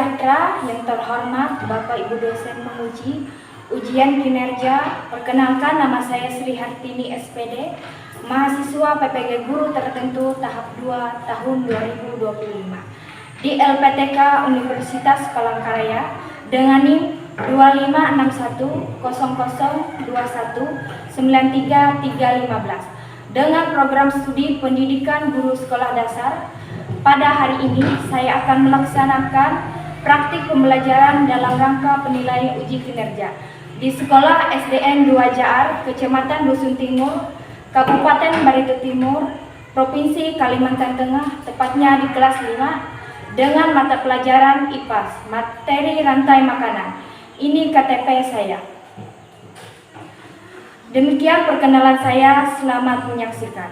sejahtera yang terhormat Bapak Ibu dosen penguji ujian kinerja. Perkenalkan, nama saya Sri Hartini SPD, mahasiswa PPG Guru Tertentu tahap 2 tahun 2025 di LPTK Universitas Palangkaraya dengan NIM 2561002193315 dengan program studi pendidikan guru sekolah dasar. Pada hari ini saya akan melaksanakan praktik pembelajaran dalam rangka penilaian uji kinerja di Sekolah SDN 2 Jaar, Kecamatan Dusun Timur, Kabupaten Barito Timur, Provinsi Kalimantan Tengah, tepatnya di kelas 5 dengan mata pelajaran IPAS, materi rantai makanan. Ini KTP saya. Demikian perkenalan saya, selamat menyaksikan.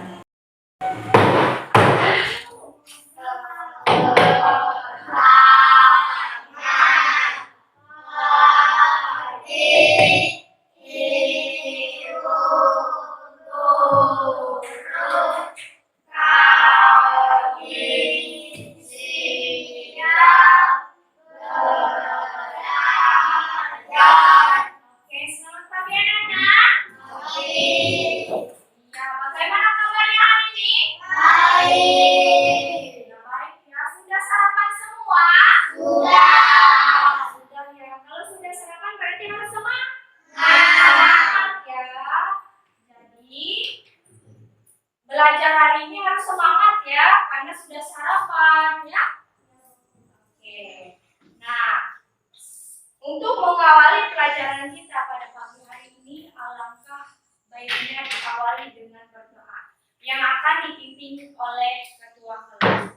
Belajar hari ini harus semangat ya, karena sudah sarapan ya. Oke. Nah, untuk mengawali pelajaran kita pada pagi hari ini, alangkah baiknya diawali dengan berdoa yang akan dipimpin oleh ketua kelas.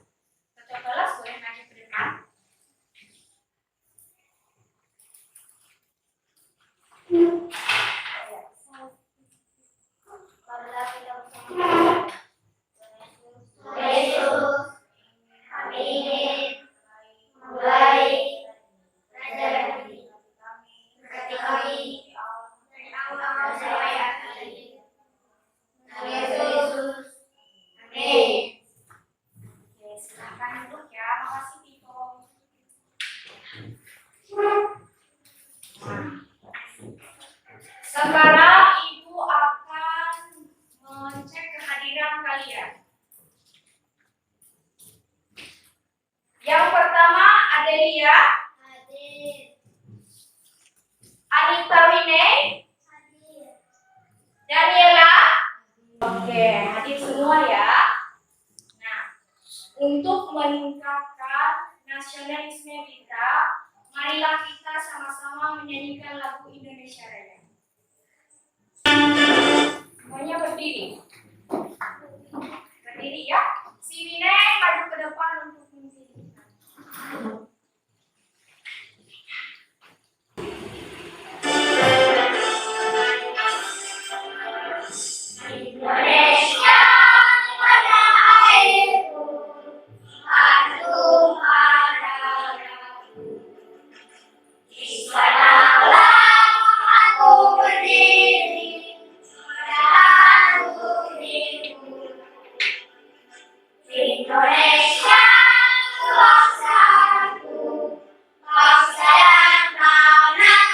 Ketua kelas boleh maju ke depan. Sekarang Ibu akan mengecek kehadiran kalian. Yang pertama, Adelia. Hadir. Anita Winey. Hadir. Daniela. Oke, hadir semua ya. Nah, untuk meningkatkan nasionalisme kita, marilah kita sama-sama menyanyikan lagu Indonesia Raya. Semuanya berdiri. Berdiri ya. Si Winey maju ke depan untuk mengisi. Indonesia pada airku, aduh padaku. Di sanalah aku berdiri. Indonesia bangsaku, bangsa dan tanah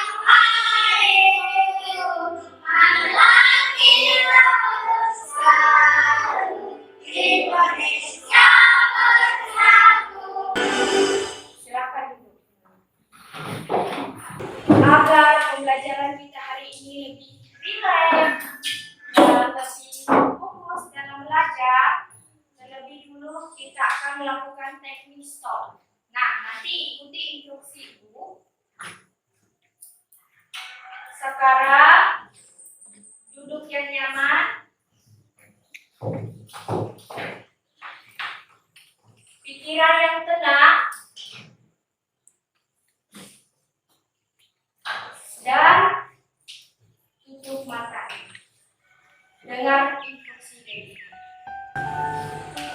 airku, marilah kita bersatu, Indonesia bersatu. Silakan duduk. Agar pembelajaran kita hari ini lebih rileks dan lebih fokus dalam belajar, terlebih dulu kita akan melakukan teknik stop. Nah, nanti ikuti instruksi Ibu. Sekarang duduk yang nyaman. Pikiran yang tenang. Dan tutup mata. Dengar instruksi ini.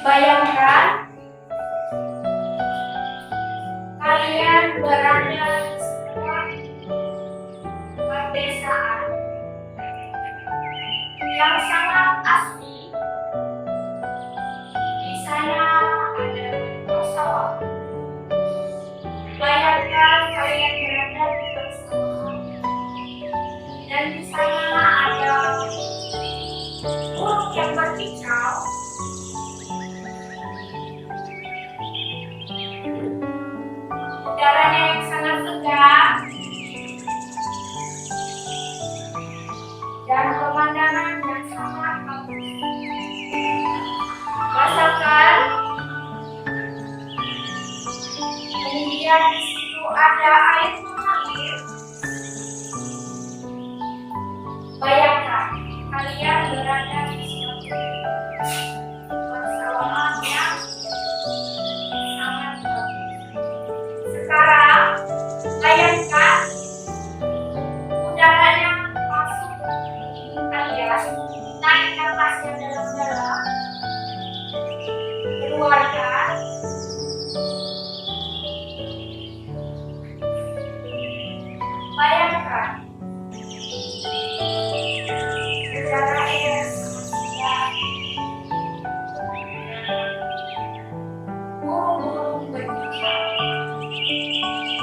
Bayangkan kalian berada di sebuah pedesaan yang sangat asli. Di sana ada sawah. Bayangkan burung yang berkicau, udaranya yang sangat segar, dan pemandangan yang sangat bagus. Rasakan, kemudian di situ ada air mengalir. Bayangkan kalian berada di suatu persawahan yang sangat bagus. Sekarang bayangkan udaranya masuk ke hidung kalian, naik nafasnya dalam-dalam, keluarkan. Bayangkan udara yang sangat segar, burung-burung berkicau,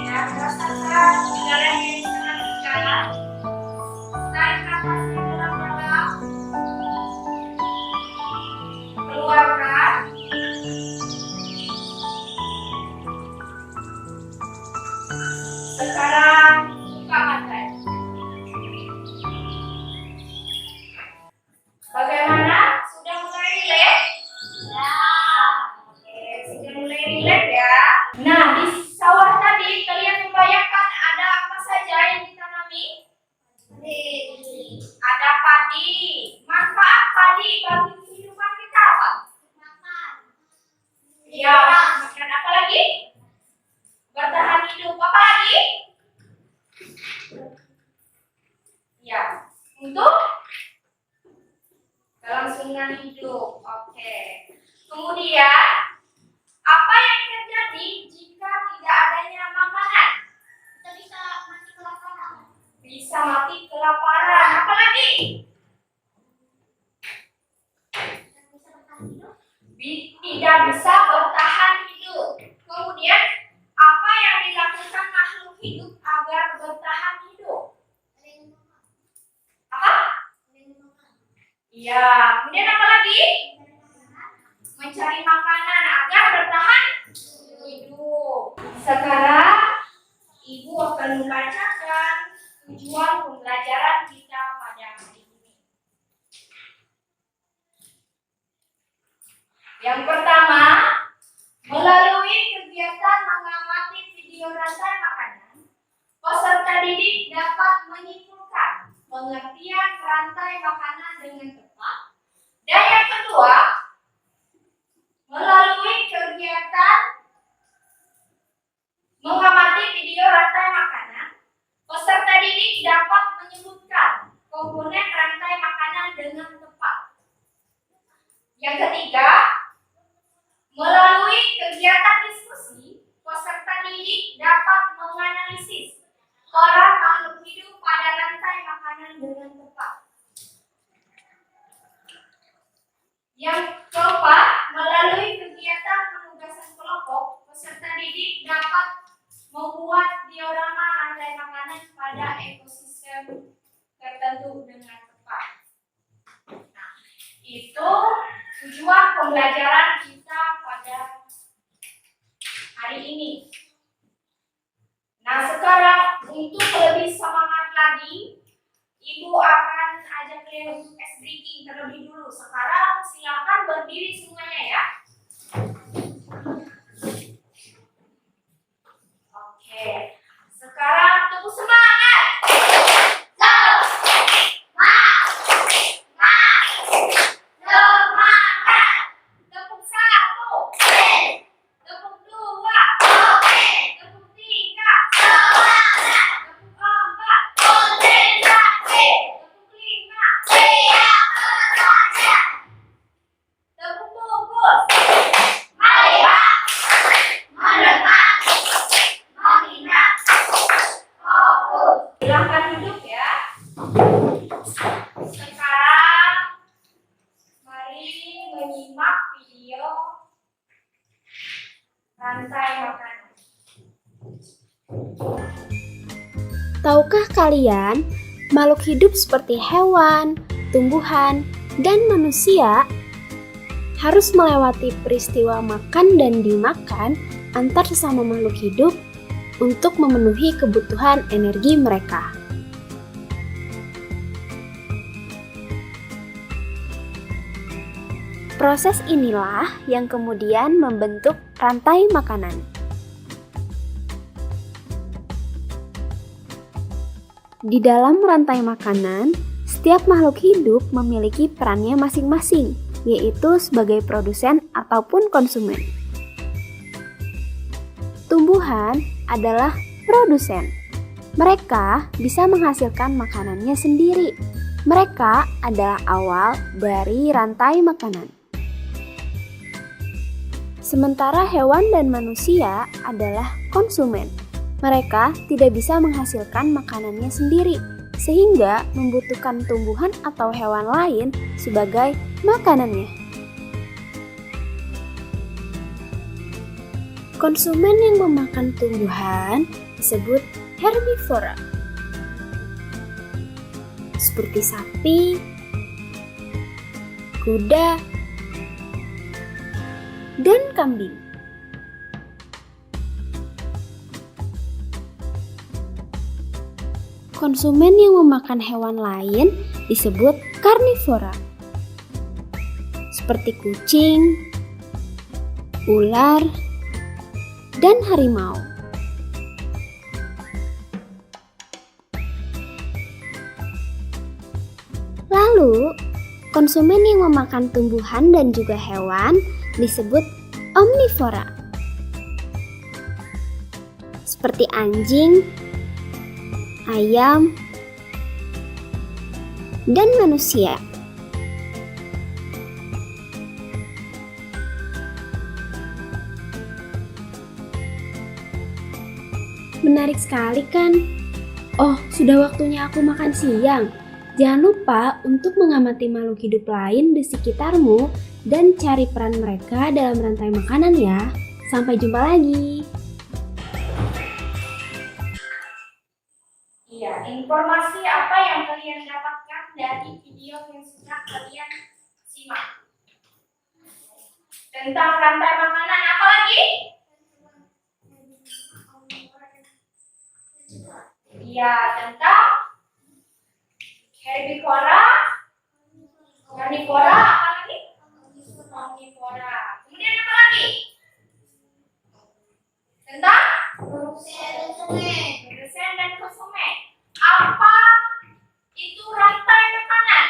dan rasakan udara yang sangat segar. Tarik nafasnya dalam-dalam, keluarkan. Sekarang buka mata. Bagaimana? Sudah mulai rileks? Ya. Oke, sudah mulai rileks ya. Nah, di sawah tadi kalian membayangkan ada apa saja yang ditanami? Ada padi. Manfaat padi bagi kehidupan kita apa? Makan. Ya, makan apa lagi? Bertahan hidup. Apa lagi? Ya, untuk kelangsungan hidup. Oke. Kemudian, apa yang terjadi jika tidak adanya makanan? Kita bisa mati kelaparan. Bisa mati kelaparan. Apa lagi? Tidak bisa bertahan hidup. Kemudian, apa yang dilakukan makhluk hidup agar bertahan hidup? Apa? Iya. Kemudian apa lagi? Mencari makanan agar bertahan hidup. Sekarang Ibu akan membacakan tujuan pembelajaran kita pada hari ini. Yang pertama, melalui kegiatan mengamati video rantai makanan, peserta didik dapat menyimpulkan pengertian rantai makanan dengan tepat. Dan yang kedua, melalui kegiatan mengamati video rantai makanan, peserta didik dapat menyebutkan komponen rantai makanan dengan tepat. Yang ketiga, melalui kegiatan diskusi, peserta didik dapat menganalisis peran makhluk hidup pada rantai makanan dengan tepat. Yang keempat, melalui kegiatan penugasan kelompok, peserta didik dapat membuat diorama rantai makanan pada ekosistem tertentu dengan tepat. Nah, itu tujuan pembelajaran kita pada hari ini. Nah, sekarang untuk lebih semangat lagi, Ibu akan ajak kalian untuk ice breaking terlebih dulu. Sekarang silakan berdiri semuanya ya. Oke, sekarang tepuk semangat. Tepuk satu, tepuk dua, tepuk tiga, tepuk empat, tepuk lima, tepuk fokus. Mari Pak, mendekat, mengingat, fokus. Silahkan duduk ya. Sekarang mari menyimak video rantai makanan. Tahukah kalian, makhluk hidup seperti hewan, tumbuhan, dan manusia harus melewati peristiwa makan dan dimakan antar sesama makhluk hidup untuk memenuhi kebutuhan energi mereka. Proses inilah yang kemudian membentuk rantai makanan. Di dalam rantai makanan, setiap makhluk hidup memiliki perannya masing-masing, yaitu sebagai produsen ataupun konsumen. Tumbuhan adalah produsen. Mereka bisa menghasilkan makanannya sendiri. Mereka adalah awal dari rantai makanan. Sementara hewan dan manusia adalah konsumen. Mereka tidak bisa menghasilkan makanannya sendiri, sehingga membutuhkan tumbuhan atau hewan lain sebagai makanannya. Konsumen yang memakan tumbuhan disebut herbivora, seperti sapi, kuda, dan kambing. Konsumen yang memakan hewan lain disebut karnivora, seperti kucing, ular, dan harimau. Lalu, konsumen yang memakan tumbuhan dan juga hewan disebut omnivora, seperti anjing, ayam, dan manusia. Menarik sekali kan? Oh, sudah waktunya aku makan siang. Jangan lupa untuk mengamati makhluk hidup lain di sekitarmu dan cari peran mereka dalam rantai makanan ya. Sampai jumpa lagi. Iya, informasi apa yang kalian dapatkan dari video yang sudah kalian simak? Tentang rantai makanan apa lagi? Iya, tentang herbivora, karnivora, apa lagi? Omnivora. Kemudian apa lagi? Tentang produsen dan konsumen. Apa itu rantai makanan?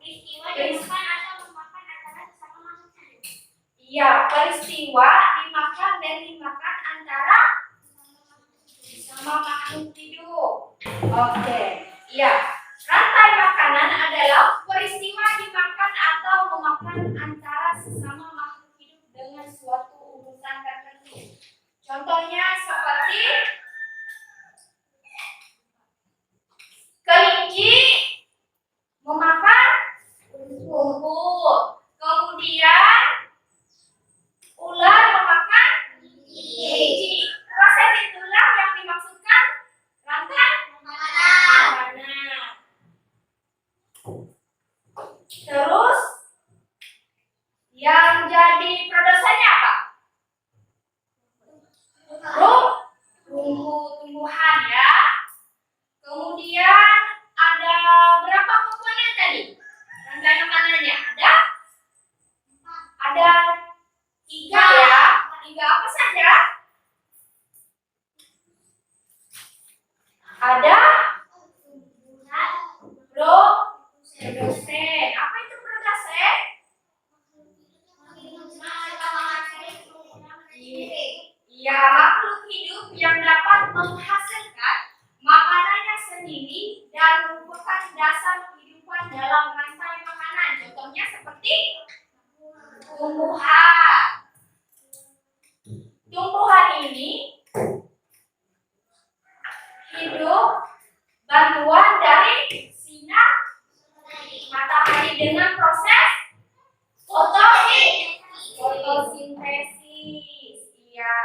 Peristiwa dimakan atau memakan antara sesama makhluk hidup. Iya, peristiwa dimakan dan dimakan antara sesama makhluk hidup. Oke, iya. Rantai makanan adalah peristiwa dimakan atau memakan antara sesama makhluk hidup dengan suatu urusan tertentu. Contohnya seperti kelinci memakan rumput, kemudian ular memakan kelinci. Proses itulah yang dimaksudkan rantai makanan. Terus yang jadi produsennya apa? Tumbuhan ya. Kemudian ada berapa komponen tadi? Rantai makanannya ada 3 ya. 3 apa saja? Ada produsen. Apa itu produsen? Iya, makhluk hidup yang dapat menghasilkan makanannya sendiri dan merupakan dasar kehidupan dalam rantai makanan. Contohnya seperti tumbuhan. Tumbuhan ini hidup bantuan dari sinar matahari dengan proses fotosintesis. Iya.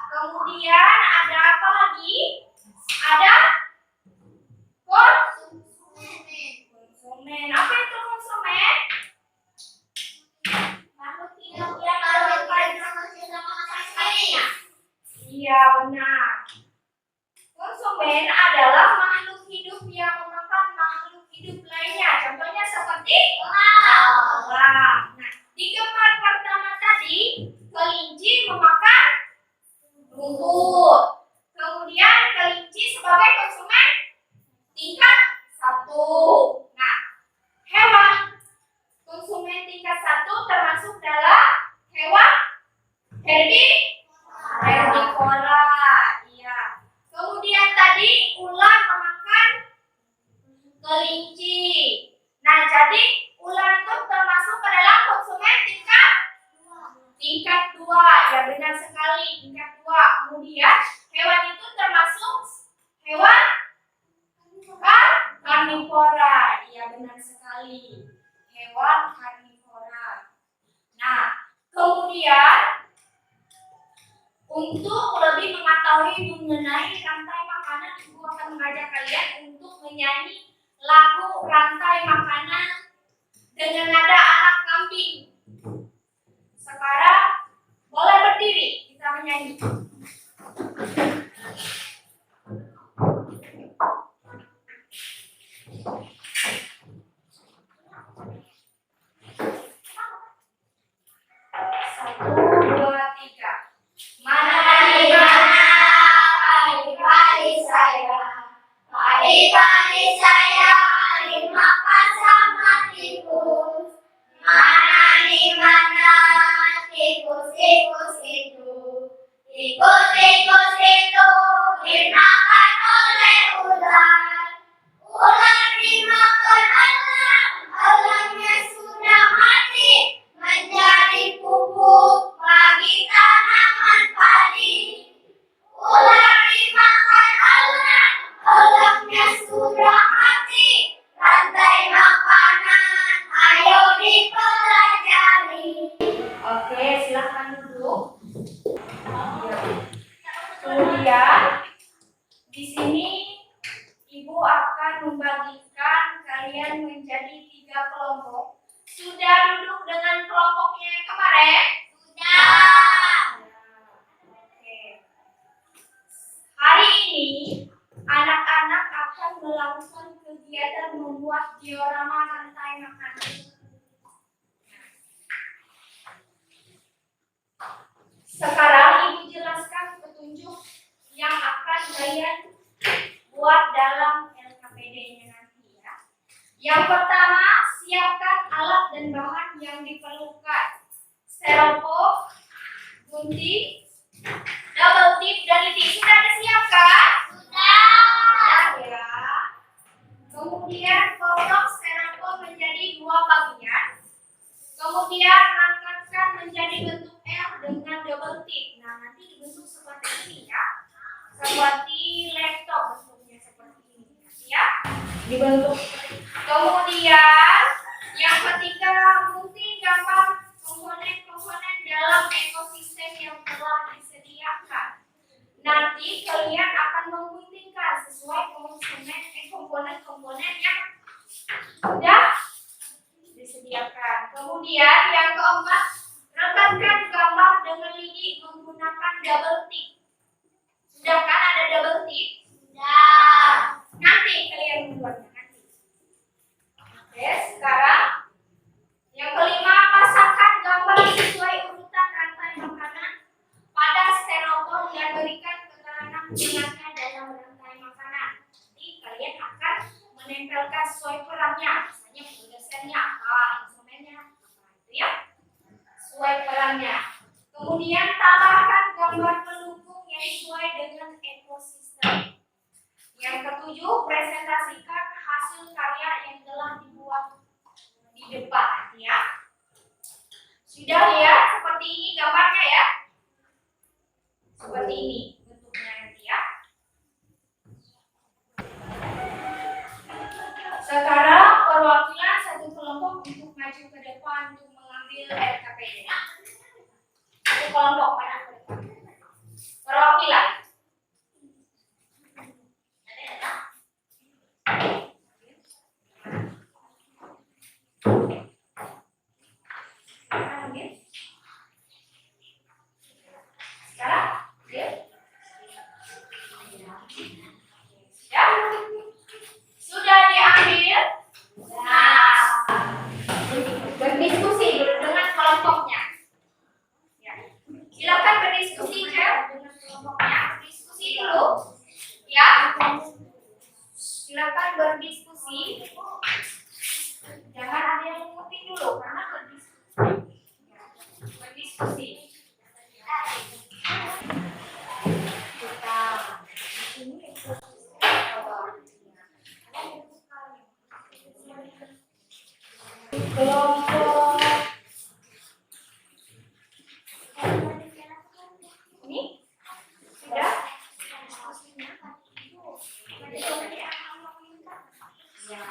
Kemudian ada apa lagi? Ada benar sekali. Hewan karnivora. Nah, kemudian untuk lebih mengetahui mengenai rantai makanan, Ibu akan mengajak kalian untuk menyanyi lagu rantai makanan dengan nada anak kambing. Sekarang boleh berdiri, kita menyanyi. Satu, dua, tiga. Mana di mana padi-padi saya, padi-padi saya dimakan sama tikus. Mana di mana tikus-tikus itu, tikus-tikus itu dimakan oleh ular. Ular dimakan elang, elangnya sudah mati menjadi pupuk bagi tanaman padi. Ular dimakan elang, elangnya sudah mati rantai makanan, ayo dipelajari. Oke, silakan duduk. Kemudian di sini Ibu akan membagikan kalian menjadi 3 kelompok. Sudah duduk dengan kelompoknya yang kemarin? Sudah. Oke. Hari ini anak-anak akan melakukan kegiatan membuat diorama rantai makanan. Sekarang Ibu jelaskan petunjuk yang akan kalian buat dalam LKPD-nya nanti ya. Yang pertama, siapkan alat dan bahan yang diperlukan. Styrofoam, gunting, double tip, dan titik. Sudah disiapkan? Sudah ya. Kemudian potong styrofoam menjadi 2 bagian. Kemudian rangkaikan menjadi bentuk L dengan double tip. Nah, nanti dibentuk seperti ini ya. Seperti laptop bentuknya seperti ini ya. Dibentuk. Kemudian yang ketiga, gunting gambar komponen-komponen dalam ekosistem yang telah disediakan. Nanti kalian akan mengguntingkan sesuai komponen-komponen yang sudah disediakan. Kemudian yang keempat, rekatkan gambar dengan lidi menggunakan double tip. Sudah kan ada double tip? Sudah. Nanti kalian membuatnya nanti. Oke, sekarang yang kelima, pasangkan gambar sesuai urutan rantai makanan pada styrofoam dan berikan keterangan gunanya dalam rantai makanan. Nanti kalian akan menempelkan sesuai perannya. Misalnya penulisannya apa, instrumennya apa, itu ya. Sesuai perannya. Kemudian tambahkan gambar pendukung yang sesuai dengan ekosistem. Yang ketujuh, presentasikan hasil karya yang telah dibuat di depan ya. Sudah lihat seperti ini gambarnya ya. Seperti ini bentuknya nanti ya. Sekarang perwakilan satu kelompok untuk maju ke depan untuk mengambil LKPD. Satu kelompok mana ke depan? Perwakilan. Sudah diambil. Nah, berdiskusi dulu dengan kelompoknya. Ya. Silakan berdiskusi ya dengan kelompoknya. Diskusi dulu. Ya. Silakan berdiskusi. Jangan ada yang nguping dulu karena berdiskusi. Ya. Berdiskusi. Kelompok ini sudah ya.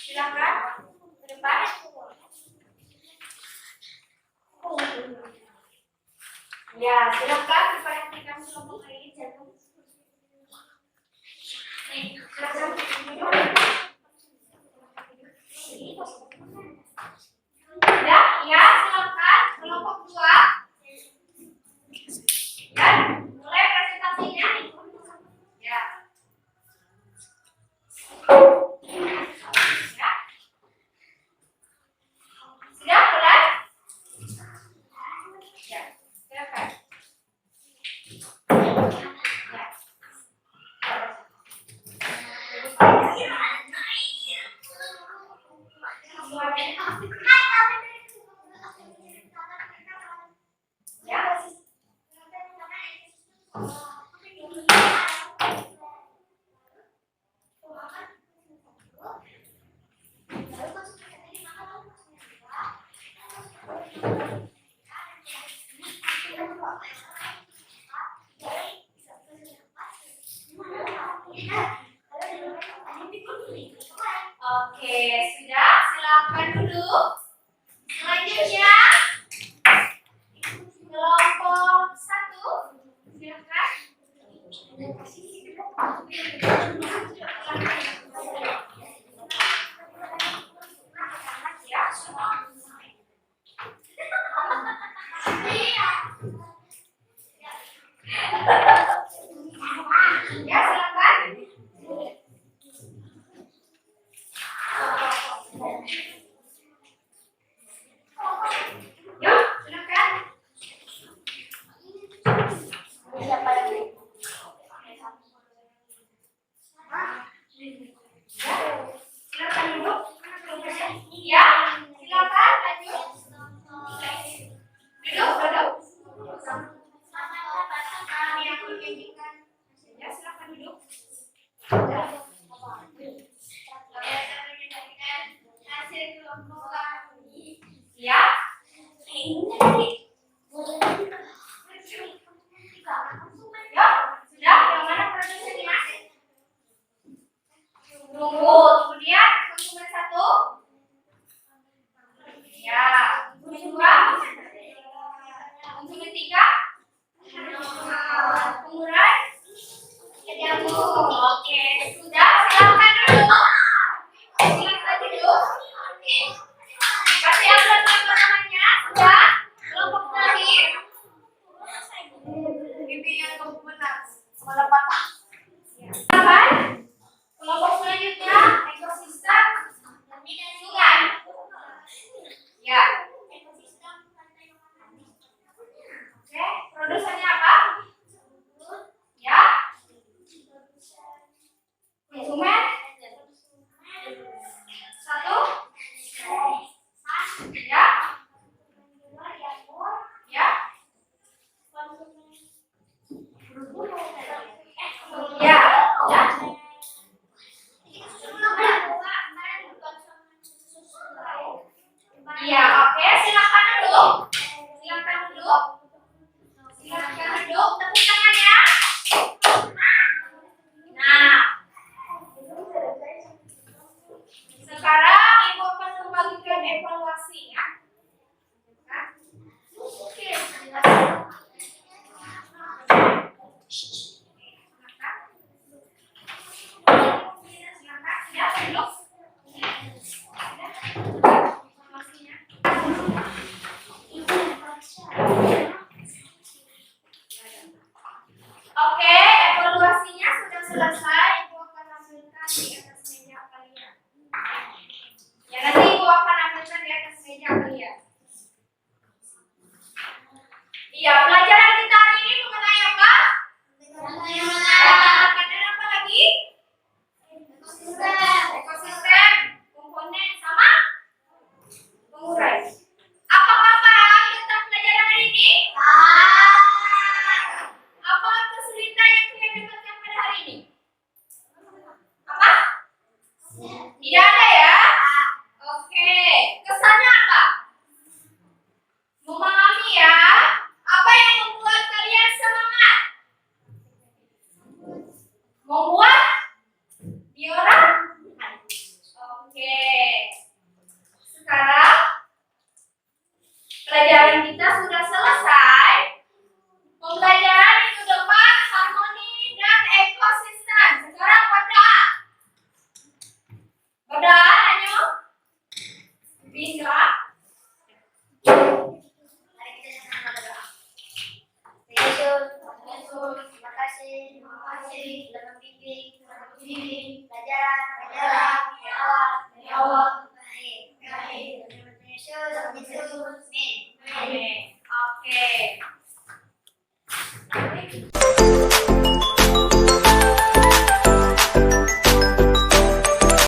Silakan ke depan. Ya, silakan diperhatikan kelompok ini jantung. Silakan. Ya, silakan kelompok 2. Ya, mulai presentasinya. Ya. Sudah mulai? Ya, silakan. Oke, sudah. Silakan duduk. Selanjutnya kelompok 1. Silakan. Ya, silakan. Yuk, silakan. Siapa lagi? Ya, silakan duduk. Ya, silakan lanjut. Duduk. Kami akan menyajikan. Ya, silakan duduk. Hasil kelompok kami. Ya. Ya, sudah. Yang mana produksinya? Tunggu.